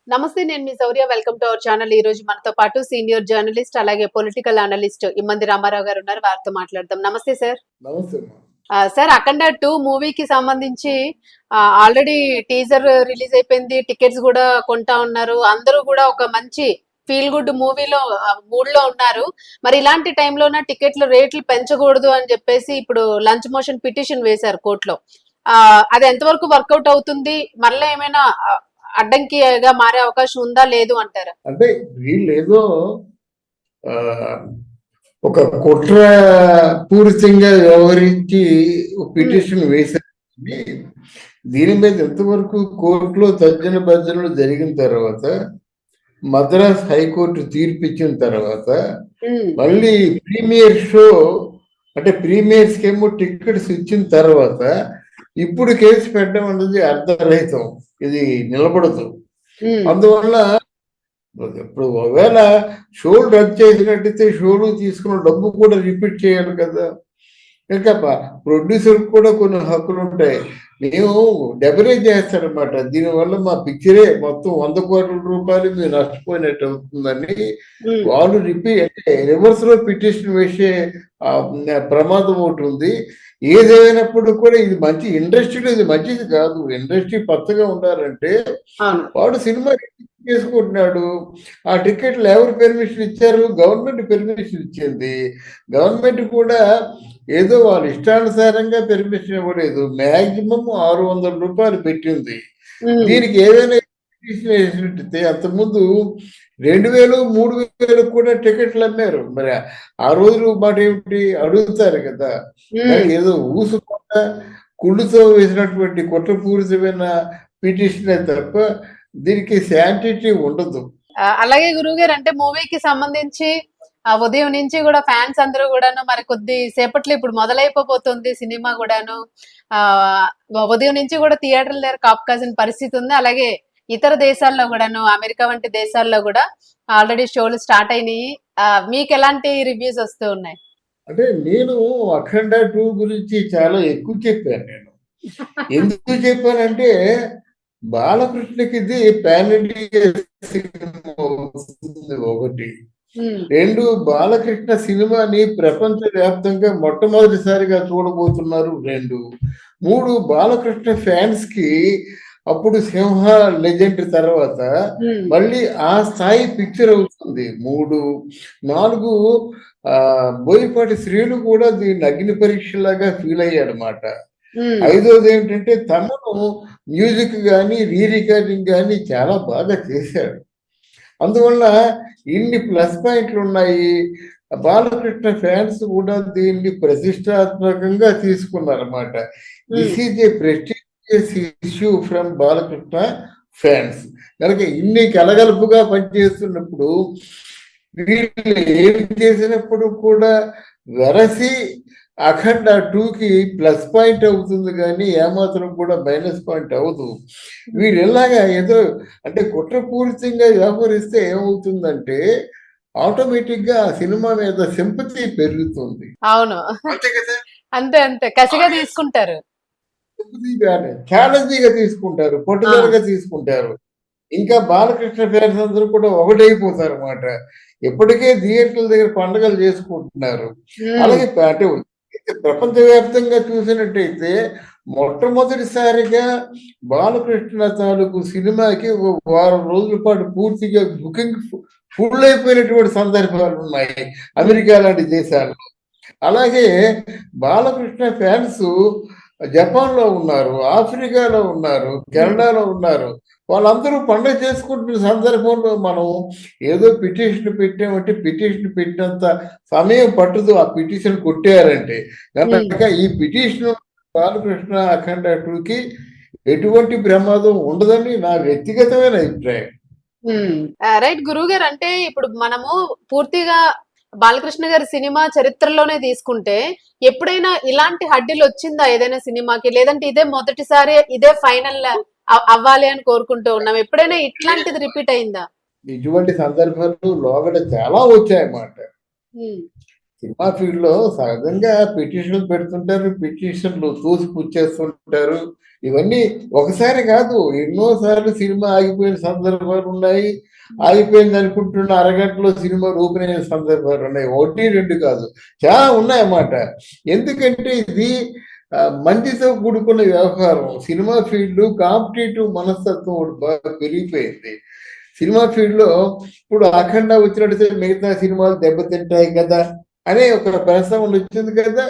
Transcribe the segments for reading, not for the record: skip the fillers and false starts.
నమస్తే, నేను మీ Shaurya. Welcome to our channel. ఈ రోజు మనతో పాటు సీనియర్ జర్నలిస్ట్ అలాగే పొలిటికల్ అనలిస్ట్ ఇమ్మంది రామారావు గారు ఉన్నారు. వారితో మాట్లాడదాం. నమస్తే సార్. నమస్తే. సార్, అఖండ 2 మూవీకి సంబంధించి ఆల్రెడీ టీజర్ రిలీజ్ అయిపోయింది. టికెట్స్ కూడా కొంటా ఉన్నారు. అందరూ కూడా ఒక మంచి ఫీల్ గుడ్ మూవీలో మూడ్ లో ఉన్నారు. మరి ఇలాంటి టైంలోన టికెట్ల రేట్లు పెంచకూడదు అని చెప్పేసి ఇప్పుడు లంచ్ మోషన్ పిటిషన్ వేశారు కోర్టులో. అది ఎంతవరకు వర్కౌట్ అవుతుంది? మళ్ళీ ఏమైనా అడ్డంకిగా మారే అవకాశం ఉందా, లేదు అంటారా? అంటే వీళ్ళేదో ఒక కుట్ర పూరితంగా వ్యవహరించి పిటిషన్ వేశారు. దీని మీద ఎంతవరకు కోర్టులో తర్జన భర్జనలు జరిగిన తర్వాత, మద్రాస్ హైకోర్టు తీర్పు ఇచ్చిన తర్వాత, మళ్ళీ ప్రీమియర్ షో అంటే ప్రీమియర్స్ కేమో టికెట్స్ ఇచ్చిన తర్వాత ఇప్పుడు కేసు పెట్టడం అన్నది అర్ధరహితం. ఇది నిలబడదు. అందువల్ల ఇప్పుడు ఒకవేళ షోలు రద్దు చేసినట్టయితే షోలు తీసుకున్న డబ్బు కూడా రిపీట్ చేయాలి కదా. ఇంకా ప్రొడ్యూసర్ కూడా కొన్ని హక్కులు ఉంటాయి. మేము డెబరేజ్ చేస్తారనమాట. దీనివల్ల మా పిక్చరే మొత్తం 100 కోట్ల రూపాయలు మీరు నష్టపోయినట్టు అవుతుందని వాళ్ళు రివర్స్ లో పిటిషన్ వేసే ప్రమాదం ఒకటి ఉంది. ఏదేమైనప్పుడు కూడా ఇది మంచి ఇండస్ట్రీలో ఇది మంచిది కాదు. ఇండస్ట్రీ పచ్చగా ఉండాలంటే వాడు సినిమా చేసుకుంటున్నాడు. ఆ టికెట్లు ఎవరు పెర్మిషన్ ఇచ్చారు? గవర్నమెంట్ పెర్మిషన్ ఇచ్చింది. గవర్నమెంట్ కూడా ఏదో వాళ్ళ ఇష్టానుసారంగా పెర్మిషన్ ఇవ్వలేదు. మ్యాక్సిమం 600 రూపాయలు పెట్టింది. దీనికి ఏదైనా వేసినట్టయితే అంతకుముందు 2000, 3000 కూడా టికెట్లు అమ్మారు. మరి ఆ రోజులు మాట ఏమిటి అడుగుతారు కదా. ఏదో ఊసుకుండా కుళ్ళుతో వేసినటువంటి కుట్రపూరితమైన పిటిషనే తప్ప దీనికి శాంటిటీ ఉండదు. అలాగే గురువు గారు, అంటే మూవీకి సంబంధించి ఉదయం నుంచి కూడా ఫ్యాన్స్ అందరూ కూడాను మరి కొద్ది సేపట్లో ఇప్పుడు మొదలైపోతుంది సినిమా కూడాను. ఉదయం నుంచి కూడా థియేటర్ల దగ్గర కాపు కాసిన పరిస్థితి ఉంది. అలాగే ఇతర దేశాల్లో కూడాను, అమెరికా వంటి దేశాల్లో కూడా ఆల్రెడీ షోలు స్టార్ట్ అయినాయి. మీకు ఎలాంటి రివ్యూస్ వస్తూ ఉన్నాయి? అంటే నేను అఖండ 2 గురించి చాలా ఎక్కువ చెప్పాను. నేను ఎందుకు చెప్పానంటే బాలకృష్ణకి ఇది పాన్ ఇండియా ఒకటి. 2, బాలకృష్ణ సినిమాని ప్రపంచ వ్యాప్తంగా మొట్టమొదటిసారిగా చూడబోతున్నారు. 2, 3 బాలకృష్ణ ఫ్యాన్స్ కి అప్పుడు సింహ లెజెండ్ తర్వాత మళ్ళీ ఆ స్థాయి పిక్చర్ అవుతుంది. 3, 4 బోయపాటి శ్రీను కూడా దీన్ని అగ్ని పరీక్షలాగా ఫీల్ అయ్యాడనమాట. 5వది ఏంటంటే తమను మ్యూజిక్ కానీ రీ రికార్డింగ్ కానీ చాలా బాగా చేశాడు. అందువల్ల ఇన్ని ప్లస్ పాయింట్లు ఉన్నాయి. బాలకృష్ణ ఫ్యాన్స్ కూడా దీన్ని ప్రతిష్టాత్మకంగా తీసుకున్నారన్నమాట. This is a prestigious issue from Balakrishna fans. కనుక ఇన్ని కలగలుపుగా పనిచేస్తున్నప్పుడు వీళ్ళు ఏం చేసినప్పుడు కూడా వెరసి అఖండ 2కి ప్లస్ పాయింట్ అవుతుంది కానీ ఏమాత్రం కూడా మైనస్ పాయింట్ అవ్వదు. వీళ్ళు ఎలాగా ఏదో అంటే కుట్రపూరితంగా వ్యవహరిస్తే ఏమవుతుందంటే ఆటోమేటిక్ గా సినిమా మీద సింపతి పెరుగుతుంది. అవును, అంతే కదా. అంతే అంతే కసిగా తీసుకుంటారు. ఛాలెంజింగ్ గా తీసుకుంటారు, పట్టుదలగా తీసుకుంటారు. ఇంకా బాలకృష్ణ ఫ్యాన్స్ అందరూ కూడా ఒకటైపోతారు అన్నమాట. ఇప్పటికే థియేటర్ల దగ్గర పండుగలు చేసుకుంటున్నారు. అలాగే అంటే ప్రపంచవ్యాప్తంగా చూసినట్టయితే మొట్టమొదటిసారిగా బాలకృష్ణ తాలూకు సినిమాకి ఒక వారం రోజుల పాటు పూర్తిగా బుకింగ్ ఫుల్ అయిపోయినటువంటి సందర్భాలు ఉన్నాయి అమెరికా లాంటి దేశాల్లో. అలాగే బాలకృష్ణ ఫ్యాన్స్ జపాన్ లో ఉన్నారు, ఆఫ్రికాలో ఉన్నారు, కెనడాలో ఉన్నారు. వాళ్ళందరూ పండుగ చేసుకుంటున్న సందర్భంలో మనం ఏదో పిటిషన్ పెట్టామంటే పిటిషన్ పెట్టినంత సమయం పట్టదు ఆ పిటిషన్ కొట్టారంటే. కనుక ఈ పిటిషన్ బాలకృష్ణ అఖండ 2కి ఎటువంటి ప్రమాదం ఉండదని నా వ్యక్తిగతమైన అభిప్రాయం. రైట్ గురువు గారు, అంటే ఇప్పుడు మనము పూర్తిగా బాలకృష్ణ గారి సినిమా చరిత్రలోనే తీసుకుంటే ఎప్పుడైనా ఇలాంటి హడ్డీలు వచ్చిందా ఏదైనా సినిమాకి? లేదంటే ఇదే మొదటిసారి, ఇదే ఫైనల్ అవ్వాలి అని కోరుకుంటూ ఉన్నాం? ఎప్పుడైనా ఇట్లాంటిది రిపీట్ అయిందా? ఇటువంటి సందర్భాలు లోగడ చాలా వచ్చాయన్నమాట. సినిమా ఫీల్డ్ లో సహజంగా పిటిషన్లు పెడుతుంటారు, పిటిషన్లు తోసిపుచ్చేస్తుంటారు. ఇవన్నీ ఒకసారి కాదు, ఎన్నోసార్లు సినిమా ఆగిపోయిన సందర్భాలు ఉన్నాయి. ఆగిపోయింది అనుకుంటున్న అరగంటలో సినిమా ఓపెన్ అయిన సందర్భాలు ఉన్నాయి. ఒకటి రెండు కాదు, చాలా ఉన్నాయన్నమాట. ఎందుకంటే ఇది మందితో కూడుకున్న వ్యవహారం. సినిమా ఫీల్డ్ కాంపిటేటివ్ మనస్తత్వం ఒకటి బాగా పెరిగిపోయింది. సినిమా ఫీల్డ్ లో ఇప్పుడు అఖండ వచ్చినట్టు మిగతా సినిమాలు దెబ్బతింటాయి కదా అనే ఒక ప్రస్తావన వచ్చింది కదా.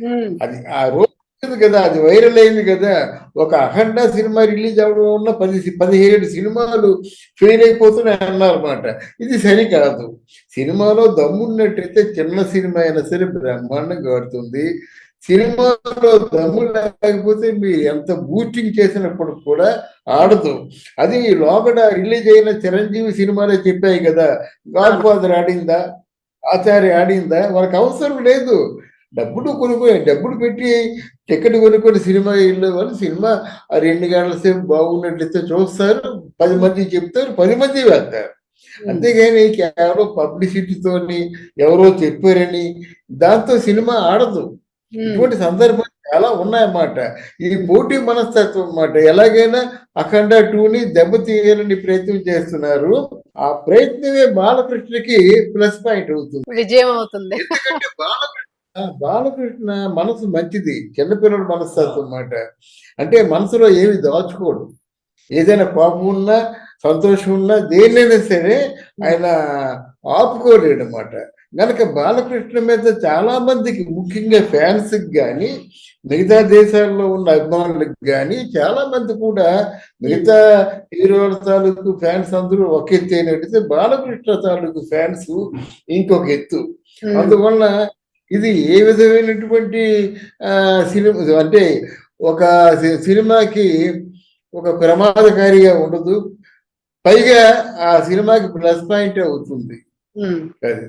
ఉమ్, అది ఆ రోజు వచ్చింది కదా, అది వైరల్ అయింది కదా. ఒక అఖండ సినిమా రిలీజ్ అవడం వల్ల 17 సినిమాలు ఫెయిల్ అయిపోతున్నాయి అన్నారన్నమాట. ఇది సరికాదు. సినిమాలో దమ్మున్నట్టయితే చిన్న సినిమా అయినా సరే బ్రహ్మాండంగా ఆడుతుంది. సినిమాలో దమ్ము లేకపోతే మీరు ఎంత బూస్టింగ్ చేసినప్పుడు కూడా ఆడదు. అది లోపల రిలీజ్ అయిన చిరంజీవి సినిమాలే చెప్పాయి కదా, గాడ్ ఫాదర్ ఆడిందా, ఆచార్య ఆడిందా, వాళ్ళకి అవసరం లేదు. డబ్బులు పెట్టి టికెట్ కొనుక్కొని సినిమా వెళ్ళే వాళ్ళు సినిమా 2 గంటల సేపు బాగున్నట్లయితే చూస్తారు, 10 మంది చెప్తారు, 10 మంది వెళ్తారు. అంతేగాని కేవలం పబ్లిసిటీతోని ఎవరో చెప్పారని దాంతో సినిమా ఆడదు. ఇటువంటి సందర్భాలు చాలా ఉన్నాయన్నమాట. ఇది పోటీ మనస్తత్వం అన్నమాట. ఎలాగైనా అఖండ 2ని దెబ్బతీయాలని ప్రయత్నం చేస్తున్నారు. ఆ ప్రయత్నమే బాలకృష్ణకి ప్లస్ పాయింట్ అవుతుంది. విజయం అవుతుంది. ఎందుకంటే బాలకృష్ణ మనసు మంచిది, చిన్నపిల్లల మనస్తత్వం అన్నమాట. అంటే మనసులో ఏమి దాచుకోడు. ఏదైనా కోపం ఉన్నా, సంతోషం ఉన్నా, దేన్నైనా సరే ఆయన ఆపుకోలేడు అన్నమాట. కనుక బాలకృష్ణ మీద చాలా మందికి, ముఖ్యంగా ఫ్యాన్స్ కానీ, మిగతా దేశాల్లో ఉన్న అభిమానులకు కానీ చాలా మంది కూడా మిగతా హీరోల తాలూకు ఫ్యాన్స్ అందరూ ఒక ఎత్తు అయినట్టయితే బాలకృష్ణ తాలూకు ఫ్యాన్స్ ఇంకొక ఎత్తు. అందువల్ల ఇది ఏ విధమైనటువంటి సినిమా అంటే ఒక సినిమాకి ఒక ప్రమాదకారిగా ఉండదు, పైగా ఆ సినిమాకి ప్లస్ పాయింట్ అవుతుంది. అది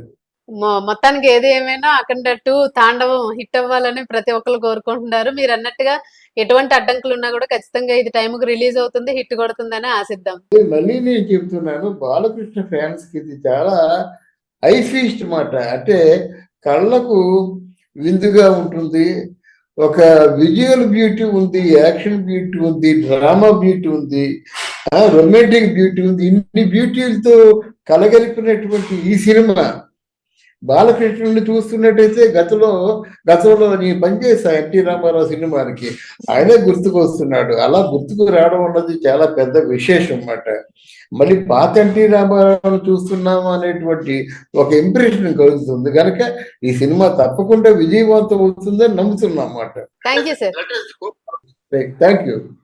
మొత్తానికి ఏది ఏమైనా అఖండ 2 తాండవం హిట్ అవ్వాలని ప్రతి ఒక్కరు కోరుకుంటున్నారు. మీరు అన్నట్టుగా ఎటువంటి అడ్డంకులు ఉన్నా కూడా ఖచ్చితంగా ఇది టైంకి రిలీజ్ అవుతుంది, హిట్ కొడుతుందని ఆశిద్దాం. మళ్ళీ నేను చెప్తున్నాను, బాలకృష్ణ ఫ్యాన్స్ కి ఇది చాలా ఐ ఫీస్ట్ మాట. అంటే కళ్ళకు విందుగా ఉంటుంది. ఒక విజువల్ బ్యూటీ ఉంది, యాక్షన్ బ్యూటీ ఉంది, డ్రామా బ్యూటీ ఉంది, రొమాంటిక్ బ్యూటీ ఉంది. ఇన్ని బ్యూటీలతో కలగలిపినటువంటి ఈ సినిమా బాలకృష్ణుని చూస్తున్నట్టయితే గతంలో నేను పనిచేసా ఎన్టీ రామారావు సినిమాలకి, ఆయనే గుర్తుకు వస్తున్నాడు. అలా గుర్తుకు రావడం అన్నది చాలా పెద్ద విశేషం అన్నమాట. మళ్ళీ పాత ఎన్టీ రామారావును చూస్తున్నాము అనేటువంటి ఒక ఇంప్రెషన్ కలుగుతుంది. కనుక ఈ సినిమా తప్పకుండా విజయవంతం అవుతుందని నమ్ముతున్నాం అన్నమాట. Thank you sir. Thank you.